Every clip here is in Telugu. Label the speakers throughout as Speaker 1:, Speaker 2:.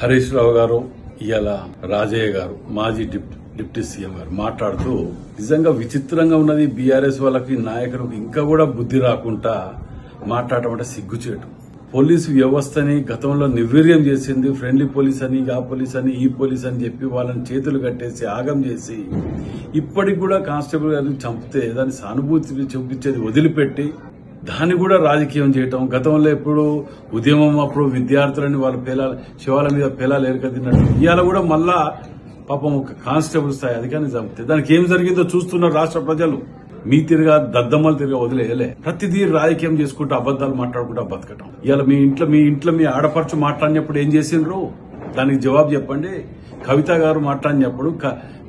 Speaker 1: హరీష్ రావు గారు ఇవాళ రాజయ్య గారు మాజీ డిప్యూటీ సీఎం గారు మాట్లాడుతూ నిజంగా విచిత్రంగా ఉన్నది. బీఆర్ఎస్ వాళ్ళకి నాయకులకు ఇంకా కూడా బుద్ధి రాకుండా మాట్లాడటం అంటే సిగ్గుచేటు. పోలీసు వ్యవస్థని గతంలో నిర్వీర్యం చేసింది. ఫ్రెండ్లీ పోలీస్ అని, ఆ పోలీస్ అని, ఈ పోలీస్ అని చెప్పి వాళ్ళని చేతులు కట్టేసి ఆగం చేసి ఇప్పటికి కూడా కానిస్టేబుల్ గారిని చంపితే దాని సానుభూతి చూపించేది వదిలిపెట్టి దాన్ని కూడా రాజకీయం చేయటం. గతంలో ఎప్పుడు ఉద్యమం అప్పుడు విద్యార్థులని వాళ్ళ శివాల మీద పేలాలు ఎరకతిన్నట్టు ఇవాళ కూడా మళ్ళా పాపం ఒక కానిస్టేబుల్ స్థాయి అధికారిని చంపితే దానికి ఏం జరిగిందో చూస్తున్నారు రాష్ట్ర ప్రజలు. మీ తిరిగా దద్దమ్మలు తిరిగా వదిలేయలే. ప్రతిదీ రాజకీయం చేసుకుంటూ అబద్దాలు మాట్లాడుకుంటూ బతకటం. ఇవాళ మీ ఇంట్లో మీ ఆడపడుచు మాట్లాడినప్పుడు ఏం చేసిండ్రు దానికి జవాబు చెప్పండి. కవిత గారు మాట్లాడినప్పుడు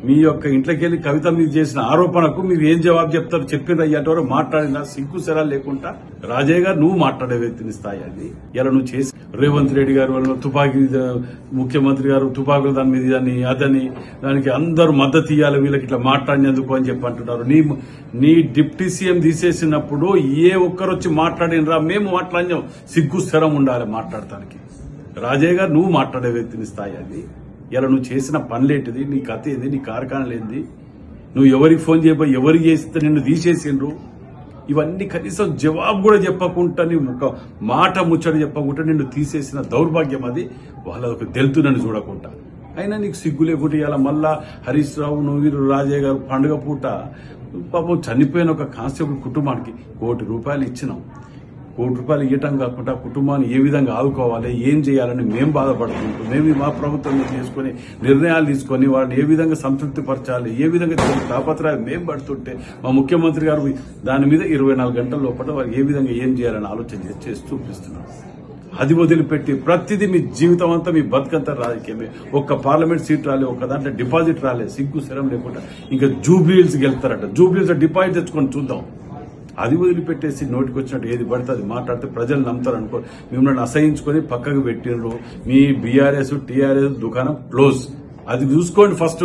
Speaker 1: మీ యొక్క ఇంట్లోకి వెళ్లి కవిత మీద చేసిన ఆరోపణకు మీరు ఏం జవాబు చెప్తారు? చెప్పిన అయ్యేటవరకు మాట్లాడినా సిగ్గు సెరా లేకుండా రాజయ్య గారు నువ్వు మాట్లాడే వ్యక్తిని స్థాయి అది. ఇలా నువ్వు చేసి రేవంత్ రెడ్డి గారు వాళ్ళు తుపాకీ ముఖ్యమంత్రి గారు తుపాకులు దాని మీద అదని దానికి అందరూ మద్దతు ఇవ్వాలి వీళ్ళకి ఇట్లా మాట్లాడినందుకు అని చెప్పి అంటున్నారు. నీ డిప్యూటీ సీఎం తీసేసినప్పుడు ఏ ఒక్కరు వచ్చి మాట్లాడినరా? మేము మాట్లాడినాం. సిగ్గు స్థిరం ఉండాలి మాట్లాడటానికి. రాజయ్య గారు నువ్వు మాట్లాడే వ్యక్తిని స్థాయి అది. ఇలా నువ్వు చేసిన పనులేంటిది? నీ కథ ఏంది? నీ కార్ఖానలు ఏంది? నువ్వు ఎవరికి ఫోన్ చేయబోయి ఎవరికి చేస్తే నిన్ను తీసేసిండ్రు? ఇవన్నీ కనీసం జవాబు కూడా చెప్పకుండా నీ ఒక మాట ముచ్చట చెప్పకుండా నిన్ను తీసేసిన దౌర్భాగ్యం అది. వాళ్ళకు తెలుతునని చూడకుండా అయినా నీకు సిగ్గు లేకుండా ఇలా మళ్ళా హరీష్ రావు నువ్వు రాజయ్య గారు పండుగ పూట పాపం చనిపోయిన ఒక కానిస్టేబుల్ కుటుంబానికి ₹1 కోటి ఇచ్చినాం. ₹1 ఇవ్వటం కాకుండా కుటుంబాన్ని ఏ విధంగా ఆదుకోవాలి, ఏం చేయాలని మేము బాధపడుతుంటాం. మేము మా ప్రభుత్వం తీసుకుని నిర్ణయాలు తీసుకుని వాళ్ళని ఏ విధంగా సంతృప్తి పరచాలి, ఏ విధంగా తాపత్రయాలు మేము పడుతుంటే మా ముఖ్యమంత్రి గారు దాని మీద 24 గంటల లోపల వారు ఏ విధంగా ఏం చేయాలని ఆలోచన చేసి చూపిస్తున్నారు. అది వదిలిపెట్టి ప్రతిదీ మీ జీవితం అంతా మీ బతుకంతా రాజకీయమే. ఒక్క పార్లమెంట్ సీట్ రాలే, ఒక్క దాంట్లో డిపాజిట్ రాలే. సిగ్గు శరం లేకుండా ఇంకా జూబ్లీహిల్స్ వెళ్తారట. జూబ్లీహిల్స్ డిపాజిట్ తెచ్చుకొని చూద్దాం. అది వదిలిపెట్టేసి నోటికి వచ్చినట్టు ఏది పడితే అది మాట్లాడితే ప్రజలు నమ్ముతారు అనుకో. మిమ్మల్ని అసహించుకొని పక్కకు పెట్టిండ్రు. మీ బీఆర్ఎస్ టీఆర్ఎస్ దుకాణం క్లోజ్. అది చూసుకోండి ఫస్ట్.